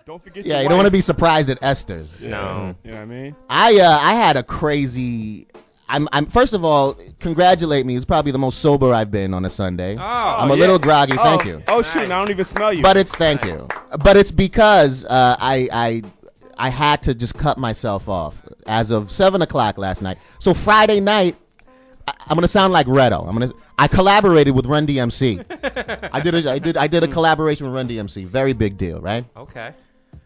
Don't forget. Yeah, you don't want to be surprised at Esther's. Yeah. No. You know what I mean? I had a crazy. I'm first of all, congratulate me. It's probably the most sober I've been on a Sunday. I'm a little groggy. Thank you. Oh shoot! I don't even smell you. But it's thank you. But it's because I had to just cut myself off as of 7:00 last night. So Friday night, I'm gonna sound like Redo. I collaborated with Run DMC. I did a collaboration with Run DMC. Very big deal, right? Okay.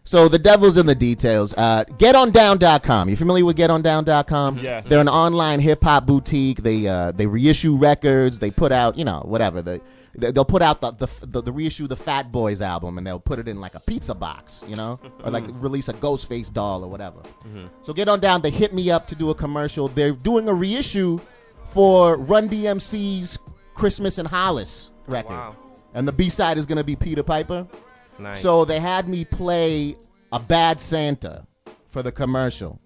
So the devil's in the details. GetOnDown.com. You familiar with GetOnDown.com? Yes. They're an online hip hop boutique. They reissue records. They put out, whatever. They'll put out the reissue the Fat Boys album, and they'll put it in like a pizza box, or like release a Ghostface doll or whatever. So Get On Down. They hit me up to do a commercial. They're doing a reissue for Run DMC's Christmas in Hollis record. Wow. And the B-side is going to be Peter Piper. Nice. So they had me play a bad Santa for the commercial.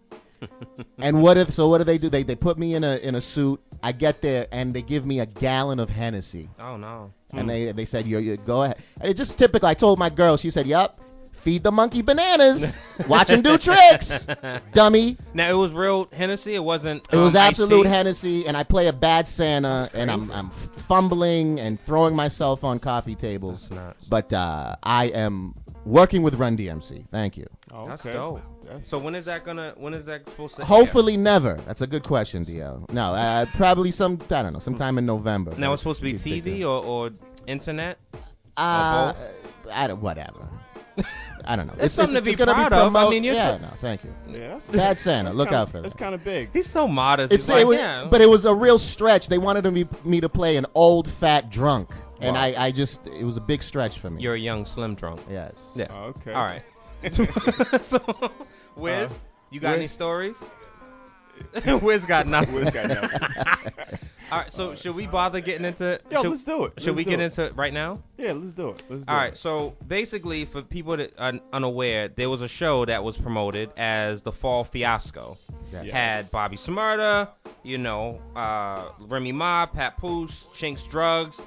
And what do they do? They put me in a suit. I get there and they give me a gallon of Hennessy. Oh no. And they said, you go ahead. And it's just typical. I told my girl, she said, "Yup, feed the monkey bananas. Watch him do tricks, dummy." Now it was real Hennessy. It wasn't. It was absolute IC? Hennessy, and I play a bad Santa, and I'm fumbling and throwing myself on coffee tables. That's nuts. But I am working with Run DMC. Thank you. Oh, That's okay. dope. So when is that supposed to? Hopefully never. That's a good question, DL. No, probably sometime in November. Now it's supposed to be TV or internet. Whatever. I don't know. It's something to be gonna proud of. I mean, no, thank you. Yeah, that's Bad Santa. Look out for that. That's kind of big. He's so modest. But it was a real stretch. They wanted me to play an old fat drunk, and Wow. it was a big stretch for me. You're a young slim drunk. Yes. Yeah. Oh, okay. All right. So, Wiz, you got any stories? Wiz got nothing. Wiz got nothing. All right. So should we bother getting into? Yo, let's do it. Should we get into it right now? Yeah, let's do it. All right. So basically, for people that are unaware, there was a show that was promoted as the Fall Fiasco. Yes. Had Bobby Shmurda, Remy Ma, Papoose, Chinks Drugs,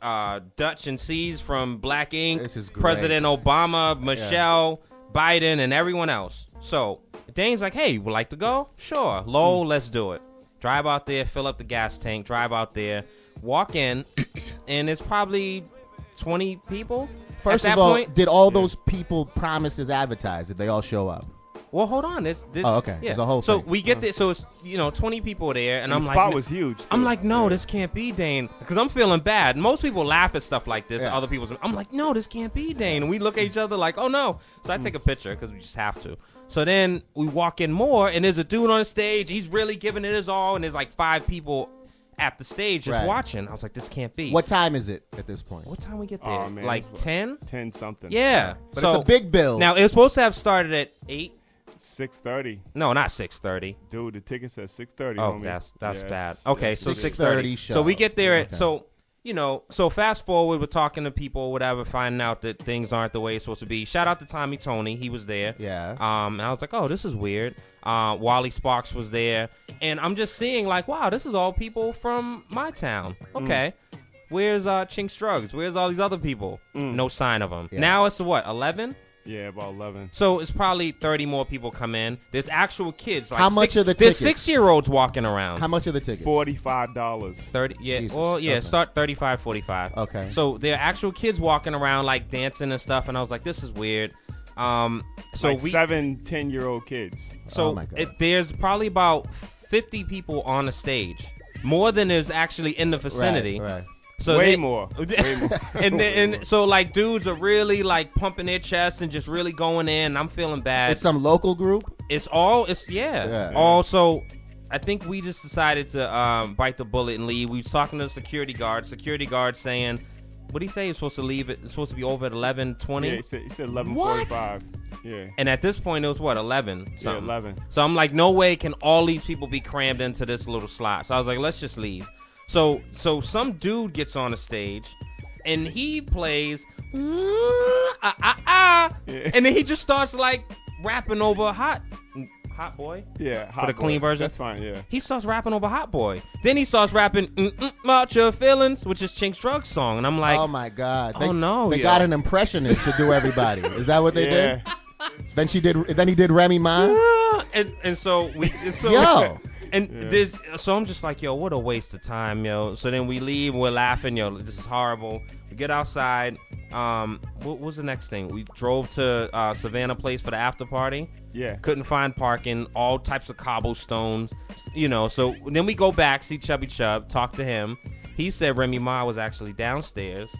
Dutch and C's from Black Ink, This is great. President Obama, Michelle, Biden, and everyone else. So Dane's like, "Hey, would like to go? Sure. Lowell, let's do it." Drive out there, fill up the gas tank, drive out there, walk in, and it's probably 20 people. First at of that all, point. did all those people promised as advertised? Did they all show up? Well, hold on. This. Oh, okay. Yeah. There's a whole so thing. we get this. So it's 20 people there, and I'm the like, spot was huge. Too. I'm like, no, this can't be Dane, because I'm feeling bad. Most people laugh at stuff like this. Yeah. Other people's. I'm like, no, this can't be Dane, and we look at each other like, oh no. So I take a picture because we just have to. So then we walk in more, and there's a dude on the stage. He's really giving it his all, and there's like 5 people at the stage just Right. watching. I was like, this can't be. What time is it at this point? What time we get there? Oh, man, like it's 10? 10 something. Yeah. But so it's a big bill. now it was supposed to have started at 8. 6:30. No, not 6:30. Dude, the ticket says 6:30. Oh, homie. that's Yes. bad. Okay, so 6:30 6:30. show. So we get there at Okay. so fast forward, we're talking to people, whatever, finding out that things aren't the way it's supposed to be. Shout out to Tommy Tony, he was there. Yeah. And I was like, oh, this is weird. Wally Sparks was there, and I'm just seeing like, wow, this is all people from my town. Okay. Where's Chinks Drugs? Where's all these other people? No sign of them. Yeah. Now it's what, 11? Yeah, about 11. So it's probably 30 more people come in. There's actual kids. Like How much are the There's tickets? 6-year-olds walking around. How much are the tickets? $45. 30, yeah. Jesus. Well, yeah, Okay. start 35, 45. Okay. So there are actual kids walking around like dancing and stuff, and I was like, this is weird. So Like 7-10-year-old kids. so Oh my God. there's probably about 50 people on the stage, more than is actually in the vicinity. Right. So Way they- more. Way more. and so like dudes are really like pumping their chests and just really going in. I'm feeling bad. It's some local group. It's Yeah. Also, I think we just decided to bite the bullet and leave. We was talking to the security guard. Security guard saying, what did he say? He's supposed to leave it. It's supposed to be over at 11:20. Yeah, he said 11:45. Yeah. And at this point, it was what, 11? Yeah, 11. So I'm like, no way can all these people be crammed into this little slot. So I was like, let's just leave. So some dude gets on the stage, and he plays, and then he just starts like rapping over hot Hot Boy. Yeah, Hot For the Boy. clean version. That's fine. Yeah. He starts rapping over Hot Boy. Then he starts rapping about your feelings, which is Chink's Drug song, and I'm like, oh my God! They got an impressionist to do everybody. Is that what they did? Yeah. Then he did Remy Ma. and so we Yo. And so I'm just like, yo, what a waste of time, yo. So then we leave, and we're laughing, yo, this is horrible. We get outside. What was the next thing? We drove to Savannah Place for the after party. Yeah. Couldn't find parking, all types of cobblestones, So then we go back, see Chubby Chub, talk to him. He said Remy Ma was actually downstairs,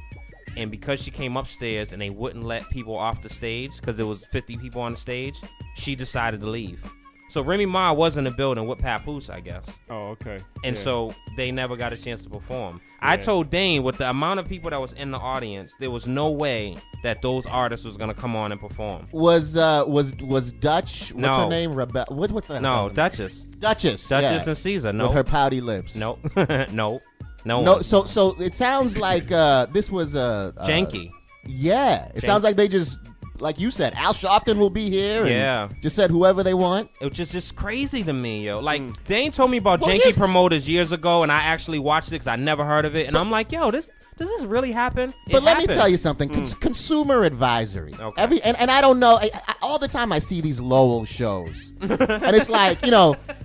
and because she came upstairs and they wouldn't let people off the stage because there was 50 people on the stage, she decided to leave. So Remy Ma was in the building with Papoose, I guess. Oh, okay. And Yeah. so they never got a chance to perform. Yeah. I told Dane, with the amount of people that was in the audience, there was no way that those artists was gonna come on and perform. Was Dutch? What's No. her name? What's that? No, name? Duchess Duchess and Caesar. No, with her pouty lips. no, no, no. No. So it sounds like this was Janky. Yeah, it sounds like they just. Like you said, Al Sharpton will be here. And Yeah. just said whoever they want. It was just crazy to me, yo. Like, Dane told me about Well, Janky promoters years ago, and I actually watched it because I never heard of it. And I'm like, yo, does this really happen? But let me tell you something. Consumer advisory. Okay. And I don't know. All the time I see these Lowell shows. And it's like,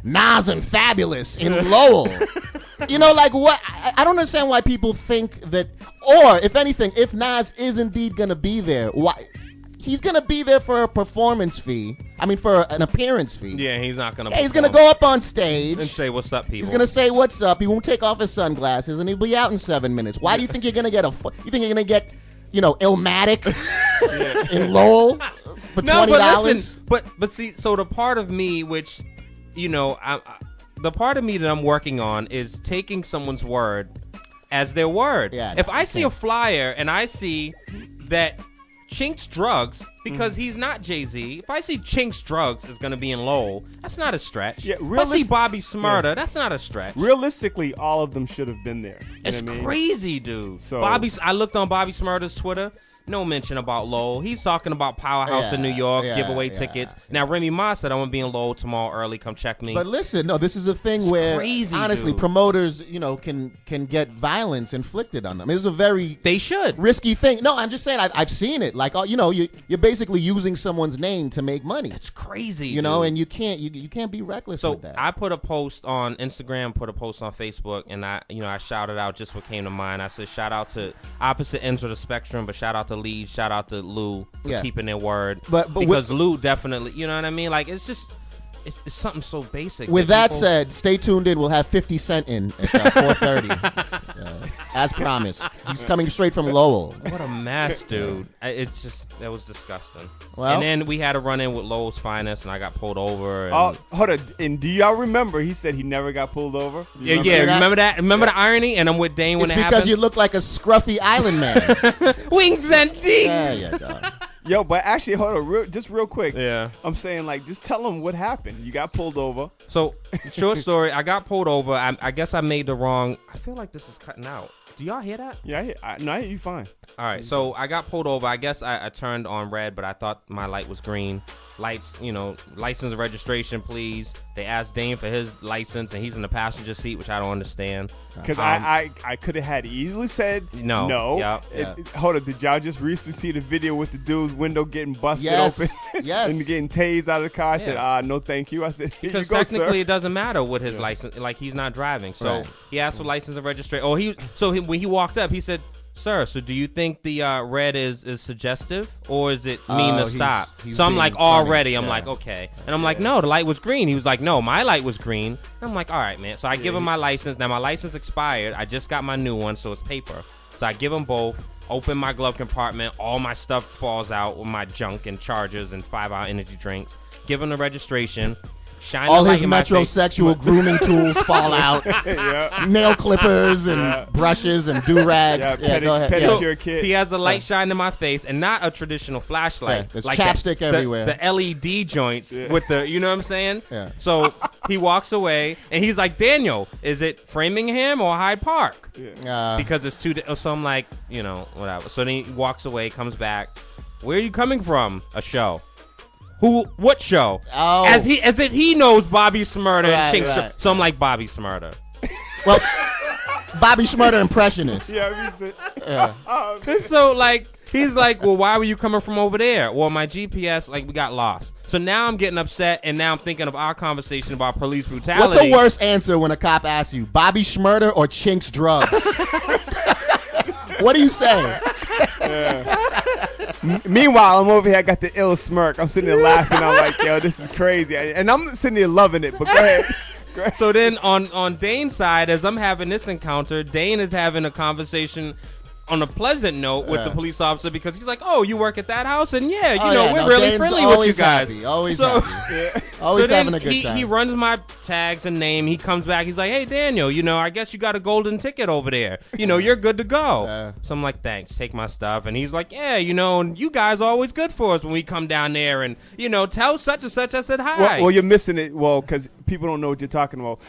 Nas and Fabulous in Lowell. Like what? I don't understand why people think that. Or, if anything, if Nas is indeed going to be there, why? He's going to be there for a performance fee. I mean, for an appearance fee. Yeah, he's not going to. Yeah, he's going to go up on stage. And say, what's up, people? He's going to say, what's up. He won't take off his sunglasses, and he'll be out in 7 minutes. Why do you think you're going to get you think you're going to get, Illmatic in Lowell for $20? No, but listen. But see, so the part of me, which, the part of me that I'm working on is taking someone's word as their word. Yeah, if I see a flyer and I see that Chink's Drugs, because he's not Jay-Z, if I see Chink's Drugs is going to be in Lowell, that's not a stretch. Yeah, if I see Bobby Shmurda, that's not a stretch. Realistically, all of them should have been there. You It's know what I mean? crazy, dude. So- I looked on Bobby Shmurda's Twitter. No mention about Lowell. He's talking about Powerhouse in New York, giveaway tickets. Now, Remy Ma said, I'm going to be in Lowell tomorrow early. Come check me. But listen, no, this is a thing where, crazy, honestly, dude. promoters, can get violence inflicted on them. It's a very They should. risky thing. No, I'm just saying, I've seen it. Like, you're basically using someone's name to make money. It's crazy, You know, and you can't be reckless So with that. I put a post on Instagram, put a post on Facebook, and I shouted out just what came to mind. I said, shout out to opposite ends of the spectrum, but shout out to Lee, shout out to Lou for keeping their word. But because Lou definitely, you know what I mean? Like, it's just, it's something so basic. With that said, stay tuned in. We'll have 50 Cent in at 4:30, as promised. He's coming straight from Lowell. What a mess, dude. It's just, that was disgusting. Well, and then we had a run-in with Lowell's Finest, and I got pulled over. And Oh, hold on. And do y'all remember he said he never got pulled over? You remember that? Remember the irony? And I'm with Dane when it's it because happens? you look like a scruffy island man. Wings and dings! Yeah, you go. Yo, but actually, hold on. Just real quick. Yeah. I'm saying, just tell them what happened. You got pulled over. So, short story, I got pulled over. I guess I made the wrong... I feel like this is cutting out. Do y'all hear that? Yeah, I hear you fine. All right, so I got pulled over. I guess I turned on red, but I thought my light was green. Lights, license and registration, please. They asked Dane for his license, and he's in the passenger seat, which I don't understand. Because I could have had easily said no. Yep. Hold on, did y'all just recently see the video with the dude's window getting busted Yes. open? Yes. And getting tased out of the car? I said, no, thank you. I said, here Because you go, technically sir. it doesn't matter with his license. Like, he's not driving. So Right. he asked for license and registration. When he walked up, he said, sir, so do you think the red is suggestive, or is it mean to stop? he's So I'm being like, funny. already, I'm Yeah. like, okay. And I'm like, no, the light was green. He was like, no, my light was green. And I'm like, all right, man. So I give him my license. Now, my license expired. I just got my new one, so it's paper. So I give him both, open my glove compartment. All my stuff falls out with my junk and chargers and 5-hour energy drinks. Give him the registration. Shine All the his light in my face. metrosexual grooming tools fall out. Nail clippers and brushes and do-rags. Yeah, go ahead. pedicure kit. He has a light shine in my face, and not a traditional flashlight. Yeah, there's like chapstick everywhere. The LED joints with the, you know what I'm saying? Yeah. So he walks away, and he's like, Daniel, is it Framingham or Hyde Park? Because it's so I'm like, whatever. So then he walks away, comes back. Where are you coming from? A show. Who? What show? Oh. As if he knows Bobby Shmurda and Chink. right. So I'm like Bobby Shmurda. Well, Bobby Shmurda impressionist. Yeah, he said, So like he's like, well, why were you coming from over there? Well, my GPS, like, we got lost. So now I'm getting upset, and now I'm thinking of our conversation about police brutality. What's a worse answer when a cop asks you, Bobby Shmurda or Chink's drugs? What do you say? Meanwhile, I'm over here. I got the ill smirk. I'm sitting there laughing. I'm like, yo, this is crazy. And I'm sitting there loving it. But go ahead. So then on Dane's side, as I'm having this encounter, Dane is having a conversation on a pleasant note with the police officer because he's like, oh, you work at that house? And yeah, we're really Dane's friendly with you always guys. Happy, always so, happy. Always having a good time. He runs my tags and name. He comes back. He's like, hey, Daniel, I guess you got a golden ticket over there. You're good to go. So I'm like, thanks. Take my stuff. And he's like, yeah, and you guys are always good for us when we come down there and, tell such and such I said hi. Well, you're missing it. Well, because people don't know what you're talking about.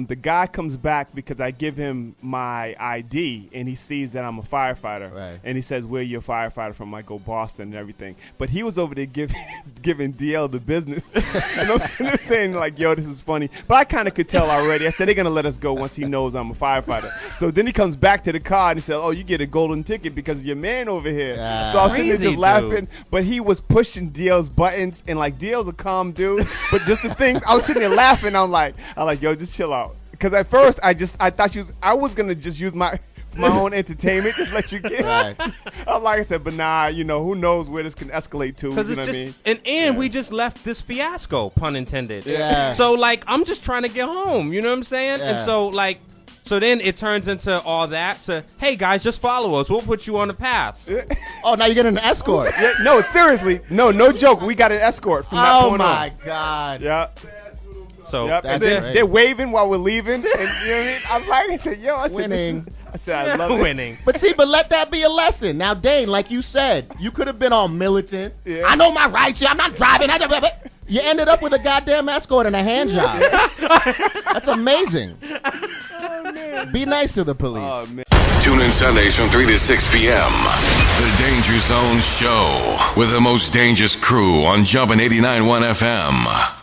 The guy comes back because I give him my ID, and he sees that I'm a firefighter. Right. And he says, where you a firefighter from? I go Boston and everything. But he was over there giving DL the business. And I'm sitting there saying, like, yo, this is funny. But I kind of could tell already. I said, they're going to let us go once he knows I'm a firefighter. So then he comes back to the car and he says, oh, you get a golden ticket because of your man over here. So I was sitting there just laughing. But he was pushing DL's buttons. And, like, DL's a calm dude. But just the thing, I was sitting there laughing. I'm like, yo, just chill out. Because at first, I thought I was going to just use my own entertainment, just let you get. Right. Like I said, but nah, who knows where this can escalate to? Because it's just, and we just left this fiasco, pun intended. Yeah. So like, I'm just trying to get home. You know what I'm saying? Yeah. And so then it turns into all that to, hey guys, just follow us. We'll put you on the path. Oh, now you're getting an escort. Yeah, no, seriously, no joke. We got an escort from that point on. Oh my God. Yeah. So Yep. And they're waving while we're leaving. And, you know what I mean? I'm like, I said, yo, Winning. I love it. Winning. But let that be a lesson. Now, Dane, like you said, you could have been all militant. Yeah. I know my rights here. I'm not driving. You ended up with a goddamn escort and a hand job. That's amazing. Oh, man. Be nice to the police. Oh, man. Tune in Sundays from 3 to 6 p.m. The Danger Zone Show with the most dangerous crew on Jumpin' 89.1 FM.